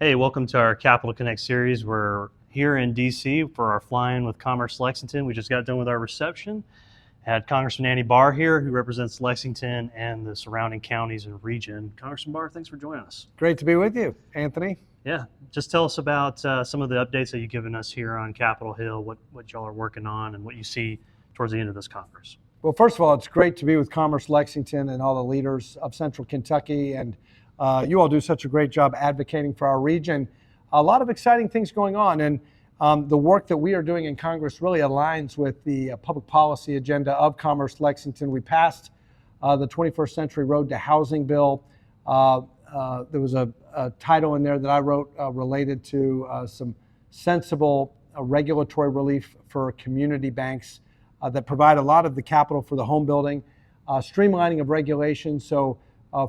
Hey, welcome to our Capital Connect series. We're here in DC for our Flying with Commerce Lexington. We just got done with our reception. Had Congressman Barr here, who represents Lexington and the surrounding counties and region. Congressman Barr, thanks for joining us. Great to be with you, Anthony. Yeah, just tell us about some of the updates that you've given us here on Capitol Hill, what y'all are working on, and what you see towards the end of this Congress. Well, first of all, it's great to be with Commerce Lexington and all the leaders of Central Kentucky, and you all do such a great job advocating for our region. A lot of exciting things going on, and the work that we are doing in Congress really aligns with the public policy agenda of Commerce Lexington. We passed the 21st Century Road to Housing bill. There was a title in there that I wrote related to some sensible regulatory relief for community banks that provide a lot of the capital for the home building, streamlining of regulations. So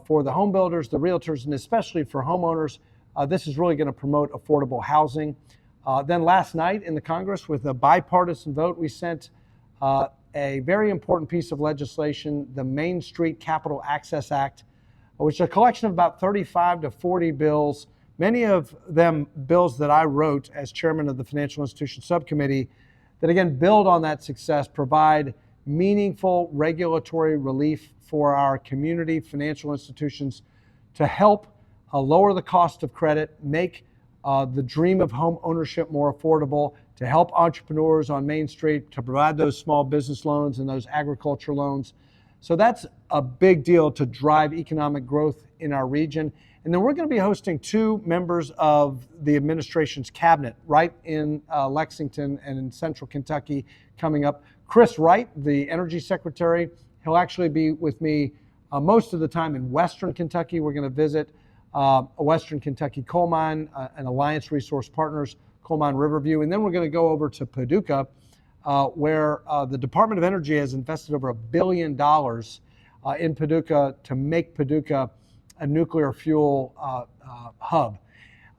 for the home builders, the realtors, and especially for homeowners, this is really going to promote affordable housing. Then last night in the Congress, with a bipartisan vote, we sent a very important piece of legislation, the Main Street Capital Access Act, which is a collection of about 35 to 40 bills, many of them bills that I wrote as chairman of the Financial Institution Subcommittee, that again build on that success, provide meaningful regulatory relief for our community financial institutions to help lower the cost of credit, make the dream of home ownership more affordable, to help entrepreneurs on Main Street, to provide those small business loans and those agriculture loans. So that's a big deal to drive economic growth in our region. And then we're going to be hosting two members of the administration's cabinet right in Lexington and in Central Kentucky coming up. Chris Wright, the Energy Secretary, he'll actually be with me most of the time in Western Kentucky. We're going to visit a Western Kentucky coal mine, an Alliance Resource Partners coal mine, Riverview. And then we're going to go over to Paducah, where the Department of Energy has invested over $1 billion in Paducah to make Paducah a nuclear fuel hub.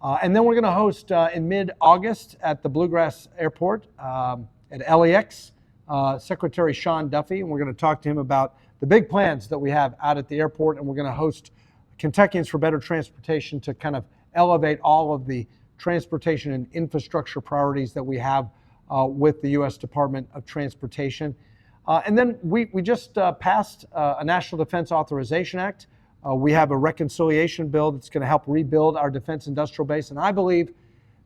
And then we're going to host in mid-August at the Bluegrass Airport at LAX, Secretary Sean Duffy, and we're going to talk to him about the big plans that we have out at the airport, and we're going to host Kentuckians for Better Transportation to kind of elevate all of the transportation and infrastructure priorities that we have with the U.S. Department of Transportation. And then we just passed a National Defense Authorization Act. We have a reconciliation bill that's going to help rebuild our defense industrial base. And I believe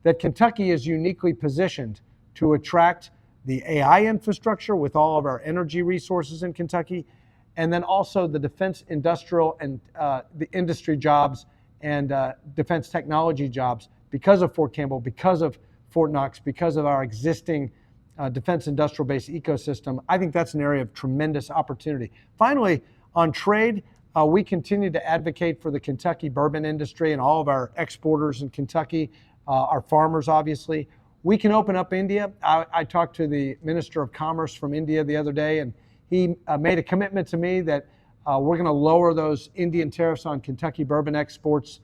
that Kentucky is uniquely positioned to attract the AI infrastructure with all of our energy resources in Kentucky, and then also the defense industrial and the industry jobs and defense technology jobs because of Fort Campbell, because of Fort Knox, because of our existing defense industrial base ecosystem. I think that's an area of tremendous opportunity. Finally, on trade, we continue to advocate for the Kentucky bourbon industry and all of our exporters in Kentucky, our farmers, obviously. We can open up India. I talked to the Minister of Commerce from India the other day, and he made a commitment to me that we're going to lower those Indian tariffs on Kentucky bourbon exports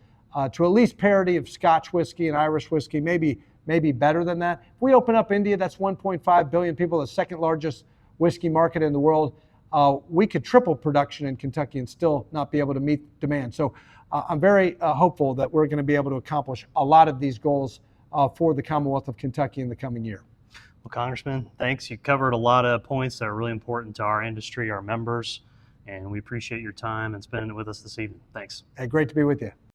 to at least parity of Scotch whiskey and Irish whiskey, maybe better than that. If we open up India, that's 1.5 billion people, the second largest whiskey market in the world. We could triple production in Kentucky and still not be able to meet demand. So I'm very hopeful that we're going to be able to accomplish a lot of these goals for the Commonwealth of Kentucky in the coming year. Well, Congressman, thanks. You covered a lot of points that are really important to our industry, our members, and we appreciate your time and spending it with us this evening. Thanks. Hey, great to be with you.